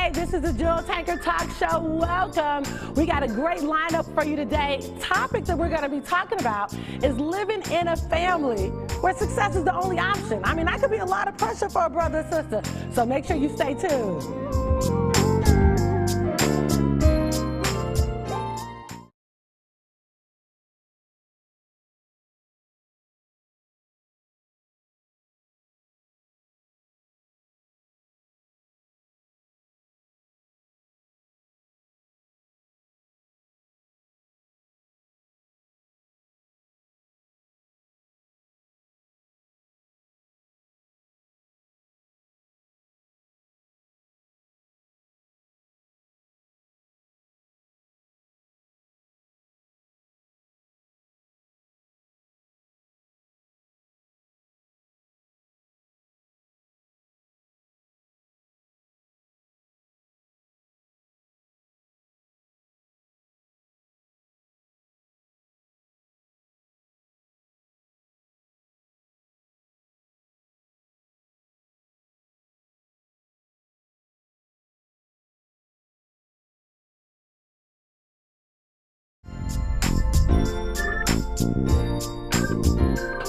Hey, this is the Tankard Talk Show. Welcome. We got a great lineup for you today. Topic that we're going to be talking about is living in a family where success is the only option. I mean, that could be a lot of pressure for a brother and sister. So make sure you stay tuned.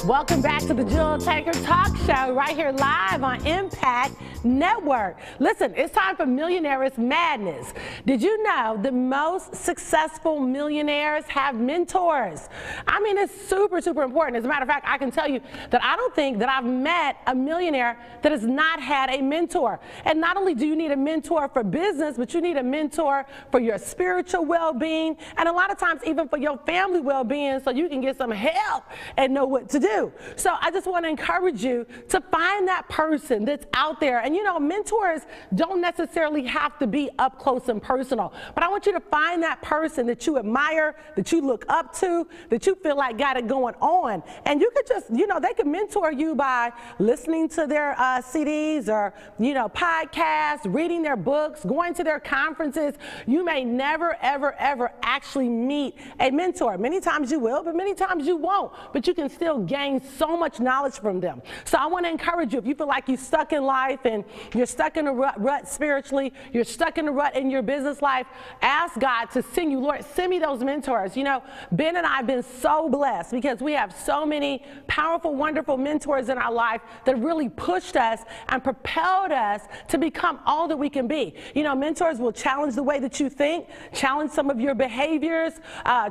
Welcome back to the Tankard Talk Show right here live on Impact Network. Listen, it's time for Millionaires Madness. Did you know the most successful millionaires have mentors? I mean, it's super, super important. As a matter of fact, I can tell you that I don't think that I've met a millionaire that has not had a mentor. And not only do you need a mentor for business, but you need a mentor for your spiritual well-being, and a lot of times even for your family well-being, so you can get some help and know what to do. So I just want to encourage you to find that person that's out there. And you know, mentors don't necessarily have to be up close and personal, but I want you to find that person that you admire, that you look up to, that you feel like got it going on. And you could just, you know, they could mentor you by listening to their CDs or, you know, podcasts, reading their books, going to their conferences. You may never, ever, ever actually meet a mentor. Many times you will, but many times you won't. But you can still gain so much knowledge from them. So I want to encourage you, if you feel like you're stuck in life and you're stuck in a rut spiritually, you're stuck in a rut in your business life, ask God to send you, Lord, send me those mentors. You know, Ben and I have been so blessed because we have so many powerful, wonderful mentors in our life that really pushed us and propelled us to become all that we can be. You know, mentors will challenge the way that you think, challenge some of your behaviors,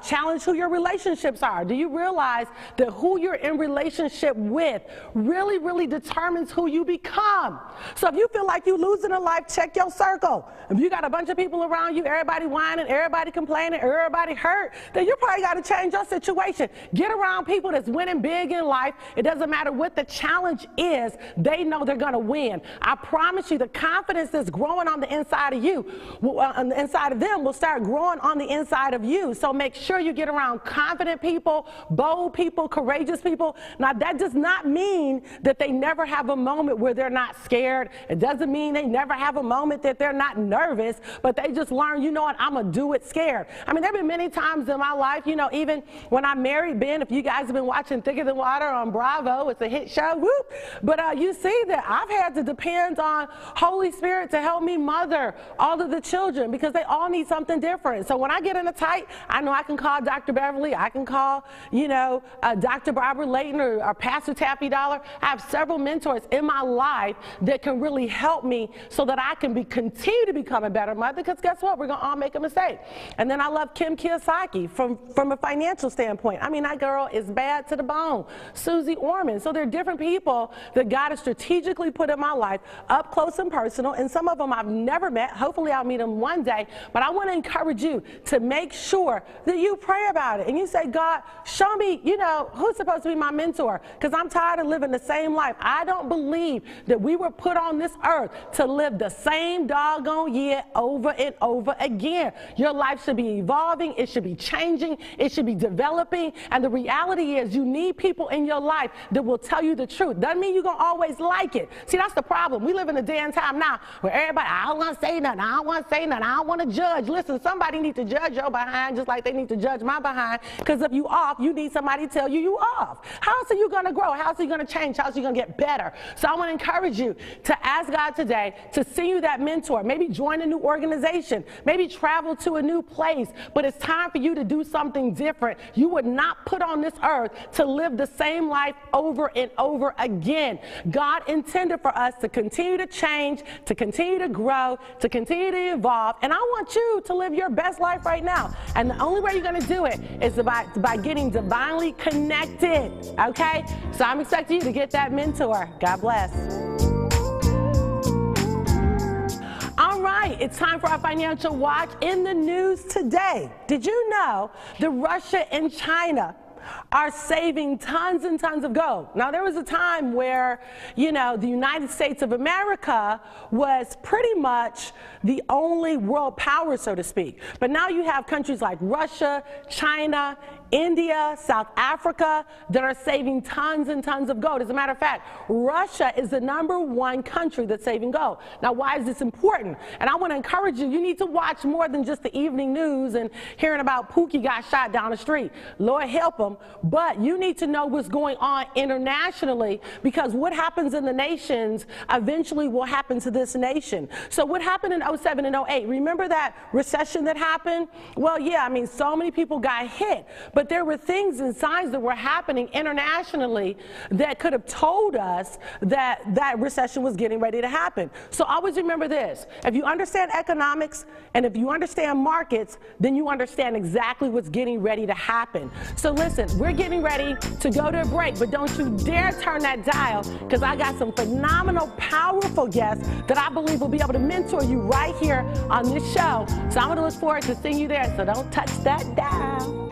challenge who your relationships are. Do you realize that who you're in relationship with really determines who you become? So if you feel like you're losing in life, check your circle. If you got a bunch of people around you, everybody whining, everybody complaining, everybody hurt, then you probably got to change your situation. Get around people that's winning big in life. It doesn't matter what the challenge is, they know they're going to win. I promise you, the confidence that's growing on the inside of you, on the inside of them, will start growing on the inside of you. So make sure you get around confident people, bold people, courageous people. Now, that does not mean that they never have a moment where they're not scared. It doesn't mean they never have a moment that they're not nervous, but they just learn, you know what, I'm going to do it scared. I mean, there have been many times in my life, you know, even when I married Ben, if you guys have been watching Thicker Than Water on Bravo, it's a hit show, whoop. But you see that I've had to depend on Holy Spirit to help me mother all of the children because they all need something different. So when I get in a tight, I know I can call Dr. Beverly, I can call, you know, Dr. Barbara Layton or Pastor Taffy Dollar. I have several mentors in my life that can really help me so that I can continue to become a better mother, because guess what? We're going to all make a mistake. And then I love Kim Kiyosaki from a financial standpoint. I mean, that girl is bad to the bone. Susie Orman. So there are different people that God has strategically put in my life up close and personal, and some of them I've never met. Hopefully I'll meet them one day. But I want to encourage you to make sure that you pray about it and you say, God, show me, you know, who's supposed to be my mentor, because I'm tired of living the same life. I don't believe that we were put on this earth to live the same doggone year over and over again. Your life should be evolving, it should be changing, it should be developing, and the reality is you need people in your life that will tell you the truth. Doesn't mean you're going to always like it. See, that's the problem. We live in a day and time now where everybody, I don't want to say nothing, I don't want to say nothing, I don't want to judge. Listen, somebody needs to judge your behind just like they need to judge my behind, because if you off, you need somebody to tell you you off. How else are you going to grow? How else are you going to change? How else are you going to get better? So I want to encourage you to ask God today to send you that mentor. Maybe join a new organization. Maybe travel to a new place. But it's time for you to do something different. You were not put on this earth to live the same life over and over again. God intended for us to continue to change, to continue to grow, to continue to evolve. And I want you to live your best life right now. And the only way you're going to do it is by getting divinely connected. Okay? So I'm expecting you to get that mentor. God bless. All right, it's time for our financial watch. In the news today, did you know that Russia and China are saving tons and tons of gold? Now, there was a time where, you know, the United States of America was pretty much the only world power, so to speak. But now you have countries like Russia, China, India, South Africa that are saving tons and tons of gold. As a matter of fact, Russia is the #1 country that's saving gold. Now, why is this important? And I want to encourage you, you need to watch more than just the evening news and hearing about Pookie got shot down the street. Lord help him. But you need to know what's going on internationally, because what happens in the nations eventually will happen to this nation. So what happened in 07 and 08? Remember that recession that happened? Well, yeah, I mean, so many people got hit. But there were things and signs that were happening internationally that could have told us that that recession was getting ready to happen. So always remember this. If you understand economics and if you understand markets, then you understand exactly what's getting ready to happen. So listen, we're getting ready to go to a break, but don't you dare turn that dial, because I got some phenomenal, powerful guests that I believe will be able to mentor you right here on this show. So I'm going to look forward to seeing you there, so don't touch that dial.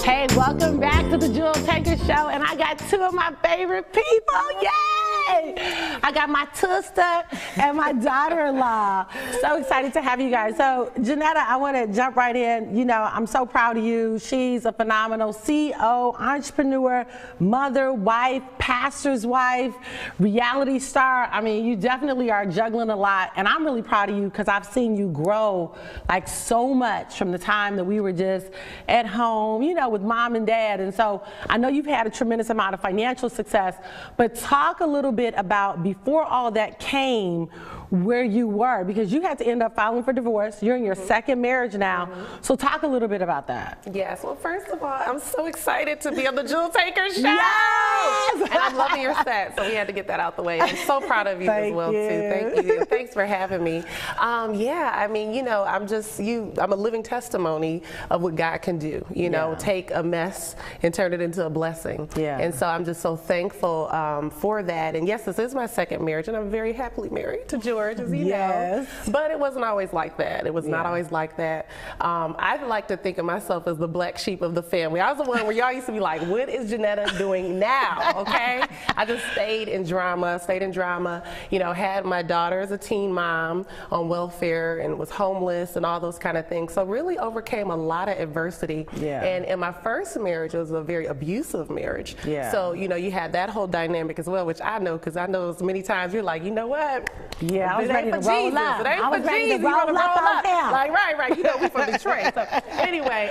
Hey, welcome back to the Jewel Tankard Show, and I got two of my favorite people. Yay! I got my sister and my daughter-in-law. So excited to have you guys. So, Junetta, I want to jump right in. You know, I'm so proud of you. She's a phenomenal CEO, entrepreneur, mother, wife, pastor's wife, reality star. I mean, you definitely are juggling a lot, and I'm really proud of you because I've seen you grow like so much from the time that we were just at home, you know, with mom and dad. And so I know you've had a tremendous amount of financial success, but talk a little bit about before all that came, where you were, because you had to end up filing for divorce. You're in your second marriage now. So talk a little bit about that. Yes, well, first of all, I'm so excited to be on the Jewel Tankard Show. Yes! And I'm loving your set, so we had to get that out the way. I'm so proud of you as well, too. Thank you. Thanks for having me. Yeah, I mean, you know, I'm a living testimony of what God can do, you know, take a mess and turn it into a blessing. Yeah. And so I'm just so thankful for that. And yes, this is my second marriage, and I'm very happily married to George, as you know. But it wasn't always like that. It was not always like that. I like to think of myself as the black sheep of the family. I was the one where y'all used to be like, what is Junetta doing now? Okay? I just stayed in drama, you know, had my daughter as a teen mom on welfare and was homeless and all those kind of things. So really overcame a lot of adversity. And in my first marriage, it was a very abusive marriage. So, you know, you had that whole dynamic as well, which I know, because I know as many times you're like, you know what? I was ready to roll up. It ain't I was for ready Jesus. to roll up. Like, right. You know, we from Detroit. So anyway,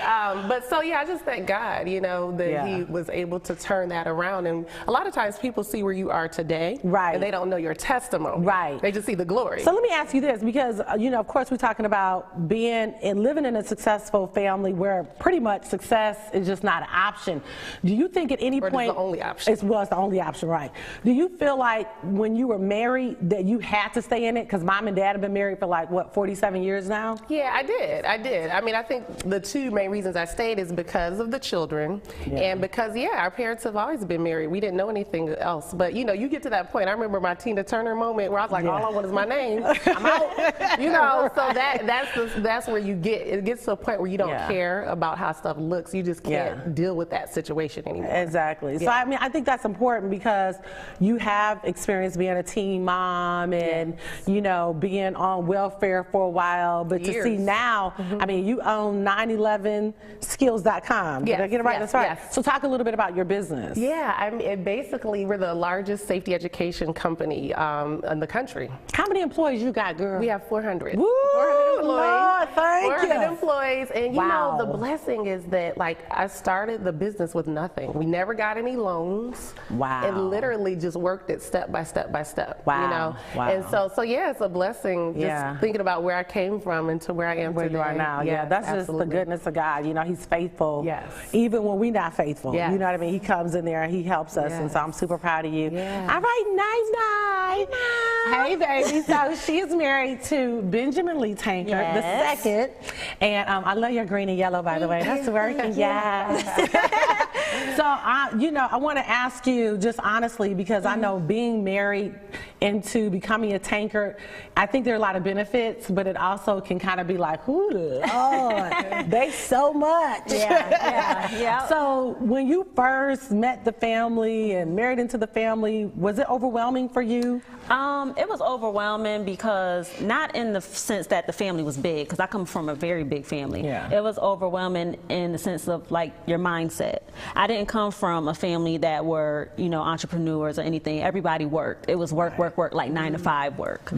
but so yeah, I just thank God, you know, that He was able to turn that around. And a lot of times people see where you are today, right, and they don't know your testimony. Right. They just see the glory. So let me ask you this, because you know, of course, we're talking about being and living in a successful family where pretty much success is just not an option. Do you think at any point it's the only option? It was the only option, right? Do you feel like when you were married that you had to stay in it? Because mom and dad have been married for like what, 47 years now? Yeah, I did. I mean, I think the two main reasons I stayed is because of the children, and because our parents have always been married. We didn't know anything else. But you know, you get to that point. I remember my Tina Turner moment where I was like, all I want is my name. I'm out. You know, so that's where it gets to a point where you don't care about how stuff looks. You just can't deal with that situation anymore. Exactly. So I mean, I think that's important because you have experience being a teen mom and you know, being on welfare for a while, but to see now, I mean, you own 911skills.com. Did I get it right? That's right. So talk a little bit about your business. Yeah, I mean, basically we're the largest safety education company in the country. How many employees you got, girl? We have 400. Woo, 400 employees. Lord, thank 400 employees, and you know, the blessing is that like I started the business with nothing. We never got any loans. Wow. And literally just worked it step by step by step. Wow. You know, and so yeah, it's a blessing just thinking about where I came from and to where I am where today. you are now. Yeah, that's just the goodness of God. You know, He's faithful. Yes. Even when we're not faithful. Yes. You know what I mean? He comes in there and He helps us, and so I'm super proud of you. Yeah. All right, nice. Hey, baby. So she's married to Benjamin Lee Tankard, the second, and I love your green and yellow, by the way. That's working, yes. So, you know, I want to ask you just honestly, because I know being married into becoming a Tankard, I think there are a lot of benefits, but it also can kind of be like, ooh, Lord, they so much. Yeah. So when you first met the family and married into the family, was it overwhelming for you? It was overwhelming because not in the sense that the family was big, because I come from a very big family. It was overwhelming in the sense of like your mindset. I didn't come from a family that were, you know, entrepreneurs or anything. Everybody worked. It was work, like 9 to 5 work.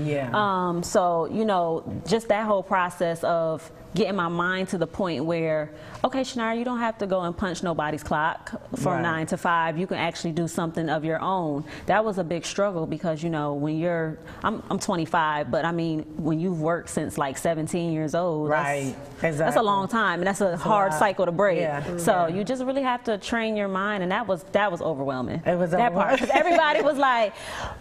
So, you know, just that whole process of getting my mind to the point where, okay, Shanira, you don't have to go and punch nobody's clock from 9 to 5. You can actually do something of your own. That was a big struggle because, you know, when you're, I'm 25, but I mean, when you've worked since like 17 years old, that's a long time, and that's a hard cycle to break. So you just really have to train your mind, and that was overwhelming. It was that part. Everybody was like,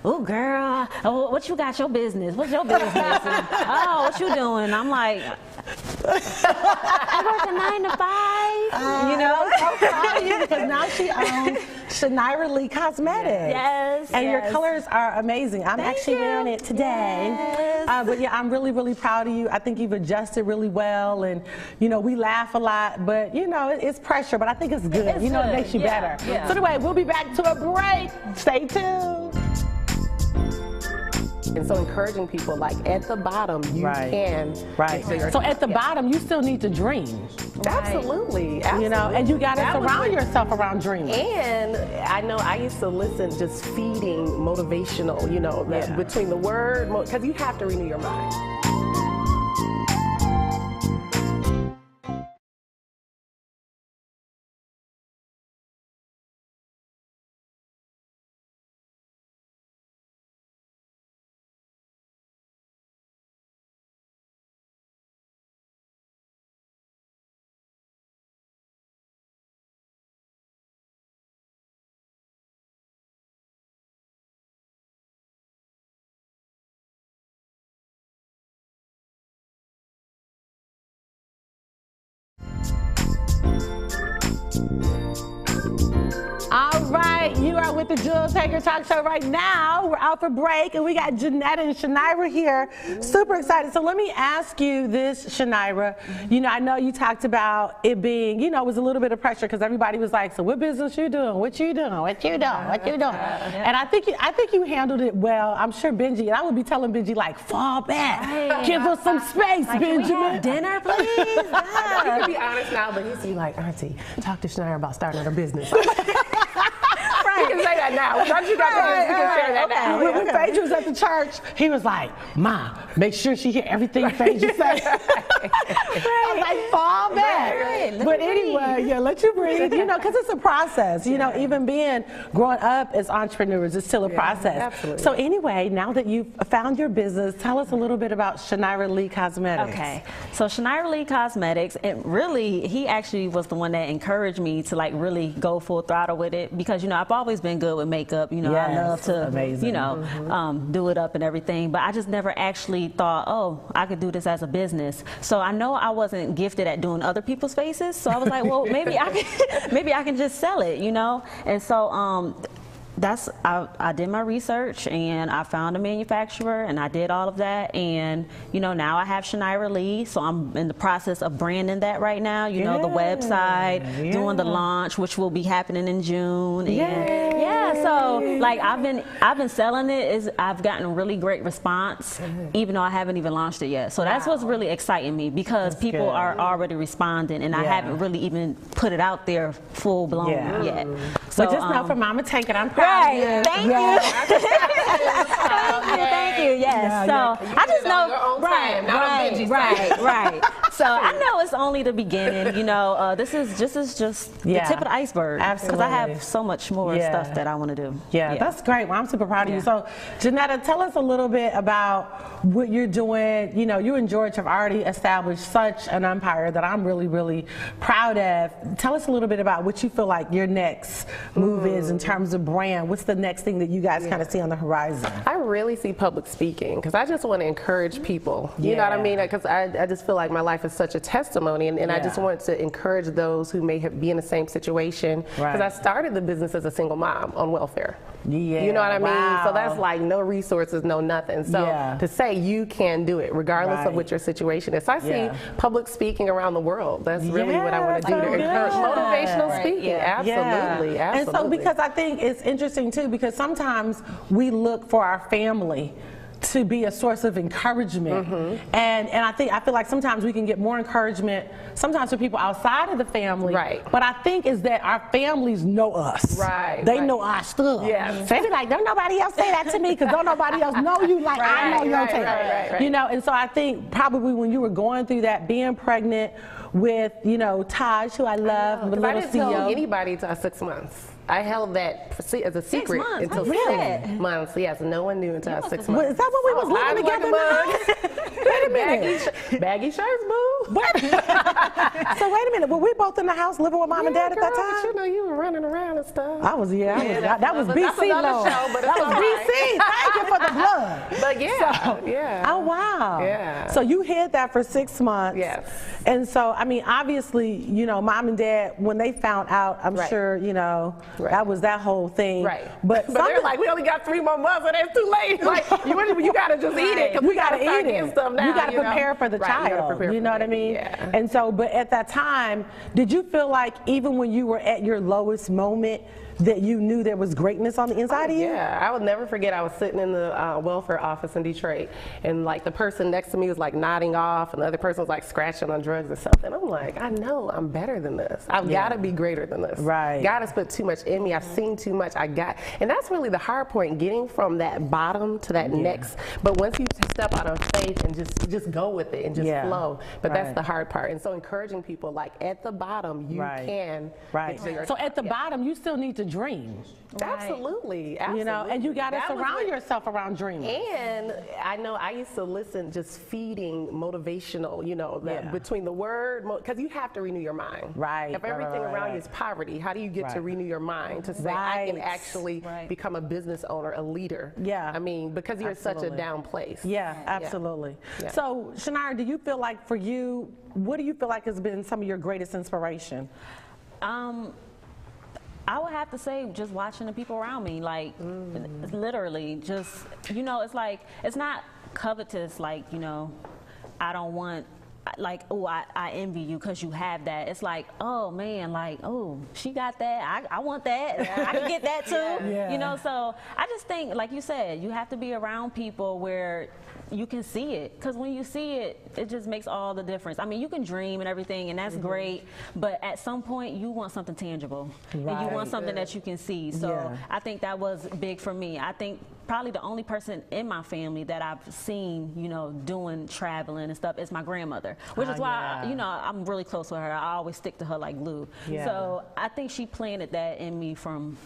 "Oh, girl, what you got your business? What's your business? And, oh, what you doing?" And I'm like, I work a 9 to 5. You know, so proud of you because now she owns Shanira Lee Cosmetics. And your colors are amazing. I'm actually wearing it today. But yeah, I'm really, really proud of you. I think you've adjusted really well, and you know, we laugh a lot, but you know, it's pressure, but I think it's good. You know, it makes you better. So anyway, we'll be back to a break. Stay tuned. And so encouraging people, like at the bottom, you can. So at the bottom, you still need to dream. Absolutely. You know, and you got to surround yourself around dreaming. And I know I used to listen, just feeding motivational, you know, between the word, because you have to renew your mind. All right, you are with the Jewel Tankard Talk Show right now. We're out for break, and we got Junetta and Shanira here. Super excited. So let me ask you this, Shanira. You know, I know you talked about it being, you know, it was a little bit of pressure because everybody was like, so what business you doing? What you doing? What you doing? What you doing? And I think you handled it well. I'm sure Benji, and I would be telling Benji, like, fall back. Give us some space, like, Benjamin. Can we have dinner, please? You can be honest now, but he's like, Auntie, talk to Shanira about starting her business. You can say that now. Once you got that, you can share that now. When Phaedra was at the church, he was like, "Ma, make sure she hear everything Phaedra says." I was like, "Fall back." Right. But anyway, yeah, let you breathe. You know, because it's a process. You know, even growing up as entrepreneurs, it's still a process. Absolutely. So anyway, now that you've found your business, tell us a little bit about Shanira Lee Cosmetics. Okay, so Shanira Lee Cosmetics, he actually was the one that encouraged me to like really go full throttle with it, because, you know, I've always been good with makeup. You know, I love to, you know, do it up and everything, but I just never actually thought, oh, I could do this as a business. So I know I wasn't gifted at doing other people's faces, so I was like, well, maybe I can just sell it, you know. And so I did my research and I found a manufacturer and I did all of that, and you know, now I have Shanira Lee, so I'm in the process of branding that right now, you know, the website, doing the launch, which will be happening in June. And so like I've been selling it. I've gotten a really great response, even though I haven't even launched it yet. So that's what's really exciting me, because people are already responding, and I haven't really even put it out there full blown yet. So just know for Mama Tankard, I'm proud. Right. Thank you. Thank you. Yes. So I just know. Right. So I know it's only the beginning. You know, this is just the tip of the iceberg. Absolutely. Because I have so much more stuff that I want to do. Yeah, that's great. Well, I'm super proud of you. So, Junetta, tell us a little bit about what you're doing. You know, you and George have already established such an empire that I'm really, really proud of. Tell us a little bit about what you feel like your next move is in terms of brand. What's the next thing that you guys kind of see on the horizon? I really see public speaking, because I just want to encourage people. You know what I mean? Because I just feel like my life is such a testimony, and I just want to encourage those who may be in the same situation. Because I started the business as a single mom on welfare. You know what I mean? So that's like no resources, no nothing. So to say you can do it regardless of what your situation is. So I see public speaking around the world. That's really what I want to do, to encourage motivational speaking. Absolutely. And so, because I think it's interesting too, because sometimes we look for our family to be a source of encouragement, and I feel like sometimes we can get more encouragement sometimes for people outside of the family, but I think is that our families know us, they know our stuff, so they be like, don't nobody else say that to me, because don't nobody else know you like I know your tail, you know. And so I think probably when you were going through that, being pregnant with, you know, Taj, who I love, the little I didn't tell anybody until 6 months. I held that as a secret until 6 months. Yes, no one knew until 6 months. Is that what we was living together now? Wait a minute. Baggy shirts, boo. So wait a minute. Were we both in the house living with mom and dad at that time? But you know, you were running around and stuff. I was, that was BC, Lord. That was BC. Thank you for the blood. But Oh, wow. So you hid that for 6 months. Yes. And so, I mean, obviously, you know, mom and dad, when they found out, I'm sure, you know, that was that whole thing. But they're like, we only got 3 more months, and it's too late. Like, you got to just eat it, because we got to eat it. Stuff now, you got to prepare for the child. You know what I mean? And so, but at that time, did you feel like even when you were at your lowest moment, that you knew there was greatness on the inside of you? Yeah, I would never forget. I was sitting in the welfare office in Detroit, and like the person next to me was like nodding off, and the other person was like scratching on drugs or something. I'm like, I know I'm better than this. I've got to be greater than this. God has put too much in me. I've seen too much. And that's really the hard point, getting from that bottom to that next. But once you step out of faith and just go with it and just flow. But that's the hard part. And so encouraging people, like at the bottom, you can. So at the bottom, you still need to dream. Absolutely. You know, and you got to surround yourself around dreamers. And I know I used to listen, just feeding motivational, you know, between the word, because you have to renew your mind. If everything around you is poverty, how do you get to renew your mind to say, I can actually become a business owner, a leader? I mean, because you're in such a down place. Absolutely. So, Shanira, do you feel like for you, what do you feel like has been some of your greatest inspiration? I would have to say just watching the people around me, like literally just, you know, it's like, it's not covetous, like, you know, I don't want like, oh, I envy you because you have that. It's like, oh man, like, oh, she got that. I want that. I can get that too. Yeah. You know, so I just think, like you said, you have to be around people where you can see it, because when you see it, it just makes all the difference. I mean, you can dream and everything, and that's great, but at some point you want something tangible, and you want something that you can see. So I think that was big for me. I think probably the only person in my family that I've seen, you know, doing traveling and stuff is my grandmother, which is why, you know, I'm really close with her. I always stick to her like glue. So I think she planted that in me from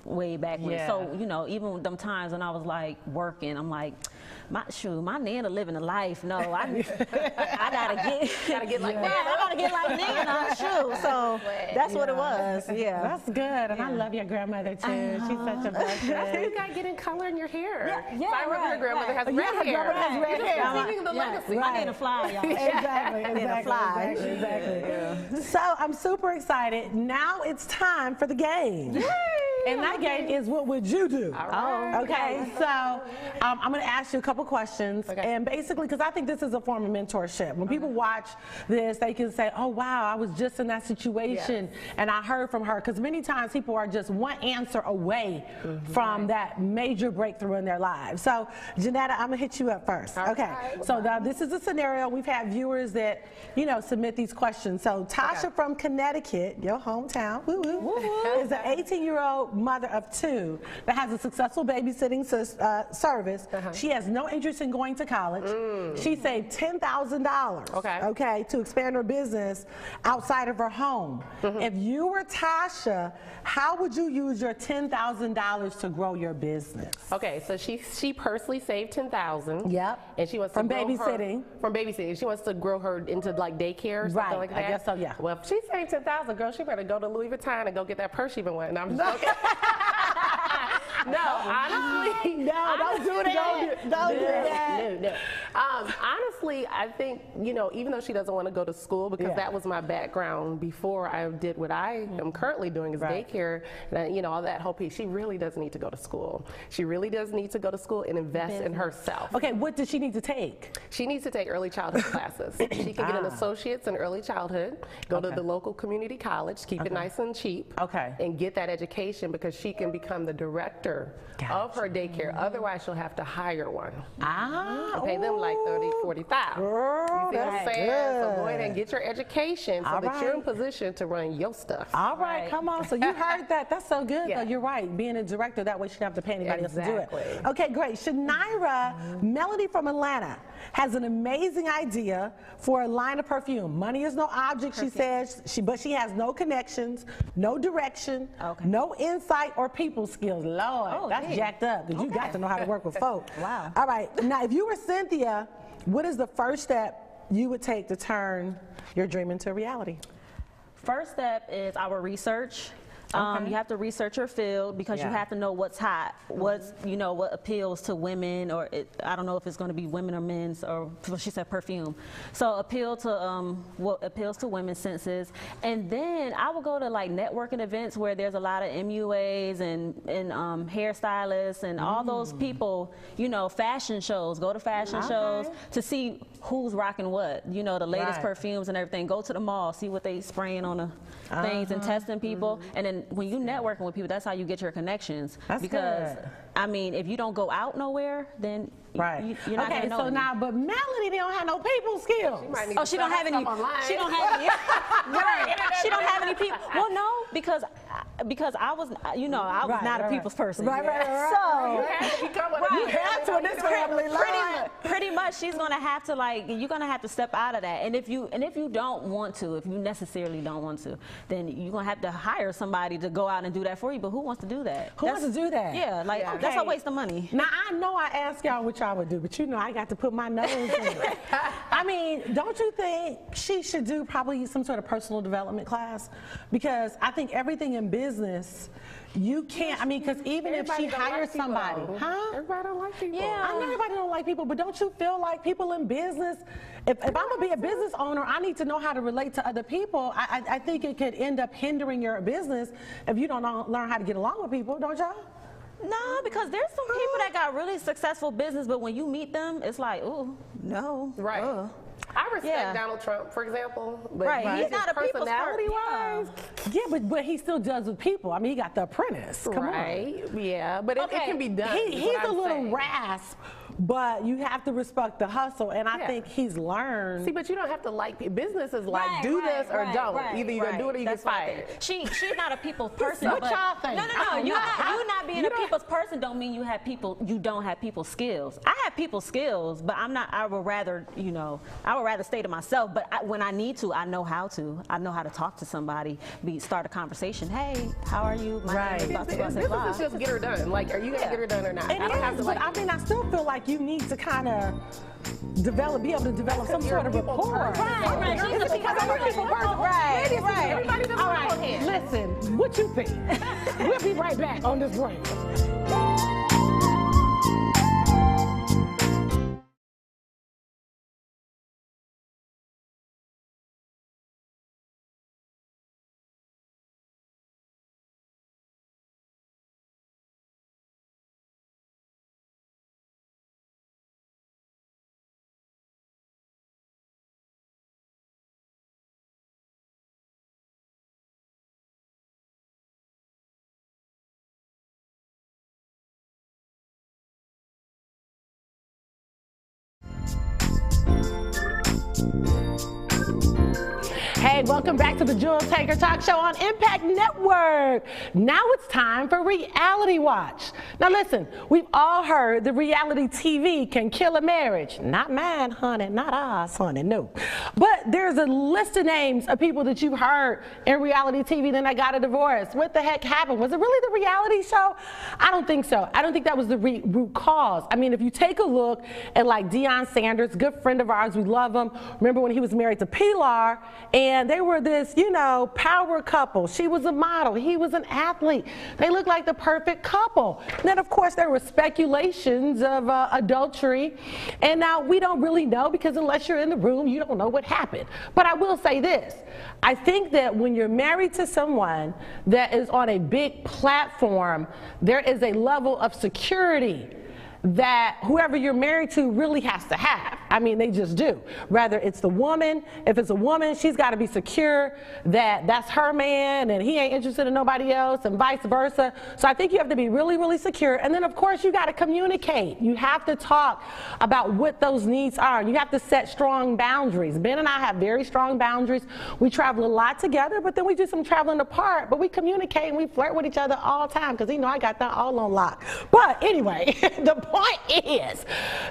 way back when. So, you know, even them times when I was like working, I'm like, my Nana living a life. No, I gotta get like that. I gotta get like Nana. Shoot. So that's what it was. Yeah. That's good. And I love your grandmother too. She's such a blessing. That's why you gotta get in color in your hair. Yeah, I remember your grandmother has red hair. Grandmother has red hair. Continuing the legacy. I need a fly, y'all. Exactly. So I'm super excited. Now it's time for the game. Yay! And that game is what would you do? All right. Okay, so I'm going to ask you a couple questions. And basically, because I think this is a form of mentorship. When people watch this, they can say, oh, wow, I was just in that situation and I heard from her. Because many times people are just one answer away from that major breakthrough in their lives. So, Junetta, I'm going to hit you up first. Okay, so now this is a scenario. We've had viewers that, you know, submit these questions. So, Tasha from Connecticut, your hometown, is an 18-year-old mother of 2 that has a successful babysitting service. She has no interest in going to college. She saved $10,000 to expand her business outside of her home. If you were Tasha, how would you use your $10,000 to grow your business? Okay, so she personally saved $10,000. Yep. And she wants from to grow babysitting. From babysitting. She wants to grow her into like daycare or something like that. I guess so, yeah. Well, if she saved $10,000, girl, she better go to Louis Vuitton and go get that purse she been wanting. I'm just joking. No, honestly, no, don't do that. Don't do that. No. Honestly, I think, you know, even though she doesn't want to go to school, because that was my background before I did what I am currently doing is daycare, and, you know, all that whole piece, she really does need to go to school. She really does need to go to school and invest in herself. Okay, what does she need to take? She needs to take early childhood classes. She can get an associate's in early childhood, go to the local community college, keep it nice and cheap, and get that education, because she can become the director of her daycare. Otherwise, she'll have to hire one. And pay them like $30,000, $40,000. You see what I'm saying? So go ahead and get your education so that you're in position to run your stuff. All right, come on. So you heard that. That's so good. Though. You're right. Being a director, that way she don't have to pay anybody else to do it. Okay, great. Shanira, Melody from Atlanta, has an amazing idea for a line of perfume. Money is no object, she says, but she has no connections, no direction, no insight or people skills. Lord, that's jacked up, because you got to know how to work with folk. Wow. All right, now if you were Cynthia, what is the first step you would take to turn your dream into reality? First step is our research. You have to research your field, because you have to know what's hot, what's, you know, what appeals to women, or I don't know if it's going to be women or men's, or she said perfume. So appeal to what appeals to women's senses, and then I will go to like networking events where there's a lot of MUAs and hairstylists and all those people. You know, fashion shows. Go to fashion shows to see who's rocking what. You know, the latest perfumes and everything. Go to the mall, see what they spraying on the things and testing people, and then when you networking with people, that's how you get your connections. Because I mean, if you don't go out nowhere, then you're not gonna know. So now, but Melody don't have no people skills. She don't have any. She don't have any. She don't have any people. Well, no, because I was, you know, I was not a people's person. So you have to become one. You have to in this family life. Pretty much, she's gonna have to, like, you're gonna have to step out of that. And if you don't want to, if you necessarily don't want to, then you're gonna have to hire somebody to go out and do that for you. But who wants to do that? Who wants to do that? Yeah, like that's a waste of money. Now I know I asked y'all what y'all would do, but you know I got to put my nose in it. I mean, don't you think she should do probably some sort of personal development class? Because I think everything in business, you can't, I mean, because even if she hires somebody, Everybody don't like people. Yeah, I know everybody don't like people, but don't you feel like people in business, if I'm gonna be a business owner, I need to know how to relate to other people. I think it could end up hindering your business if you don't learn how to get along with people, don't y'all? No, because there's some people that got really successful business, but when you meet them, it's like, ooh, no. Right. I respect Donald Trump, for example, but he's not a people's personality-wise. Yeah, but he still does with people. I mean, he got The Apprentice. Come on. Yeah, but it can be done. He's a little rasp, but you have to respect the hustle, and I think he's learned. See, but you don't have to like people. Business is like, do this or don't. Either you're going to do it or you get fired. She's not a people's person. What y'all think? No. You not being a people's person don't mean you don't have people's skills. I have people's skills, but I'm not. I would rather, I would rather stay to myself. But when I need to, I know how to. I know how to talk to somebody, start a conversation. Hey, how are you? My name is Business is just get her done. Like, are you going to get her done or not? I don't have to. But I mean, I still feel like you need to kind of be able to develop some sort of rapport. Right. It's because I'm a people person. Right. Everybody doesn't All right. Listen, what you think? We'll be right back on this break. Hey, welcome back to the Jewel Tankard Talk Show on Impact Network. Now it's time for Reality Watch. Now listen, we've all heard that reality TV can kill a marriage. Not mine, honey, not ours, honey, no. But there's a list of names of people that you've heard in reality TV, then I got a divorce. What the heck happened? Was it really the reality show? I don't think so. I don't think that was the root cause. I mean, if you take a look at like Deion Sanders, good friend of ours, we love him. Remember when he was married to Pilar, and they were this, power couple. She was a model. He was an athlete. They looked like the perfect couple. And then, of course, there were speculations of adultery. And now we don't really know because unless you're in the room, you don't know what happened. But I will say this. I think that when you're married to someone that is on a big platform, there is a level of security that whoever you're married to really has to have. I mean, they just do. Whether it's the woman, if it's a woman, she's got to be secure that that's her man and he ain't interested in nobody else and vice versa. So I think you have to be really, really secure. And then, of course, you got to communicate. You have to talk about what those needs are. You have to set strong boundaries. Ben and I have very strong boundaries. We travel a lot together, but then we do some traveling apart. But we communicate and we flirt with each other all the time because I got that all on lock. But anyway, the point is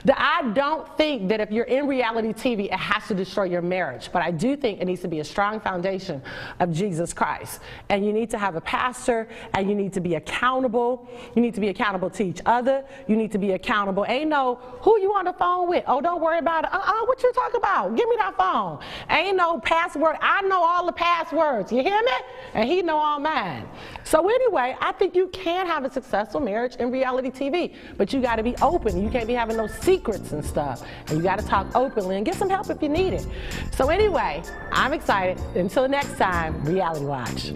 that I don't think that if you're in reality TV, it has to destroy your marriage. But I do think it needs to be a strong foundation of Jesus Christ. And you need to have a pastor, and you need to be accountable. You need to be accountable to each other. You need to be accountable. Ain't no, who you on the phone with? Oh, don't worry about it. What you talking about? Give me that phone. Ain't no password. I know all the passwords. You hear me? And he know all mine. So anyway, I think you can have a successful marriage in reality TV, but you got to be open. You can't be having no secrets and stuff. And you got to talk openly and get some help if you need it. So anyway, I'm excited. Until next time, Reality Watch.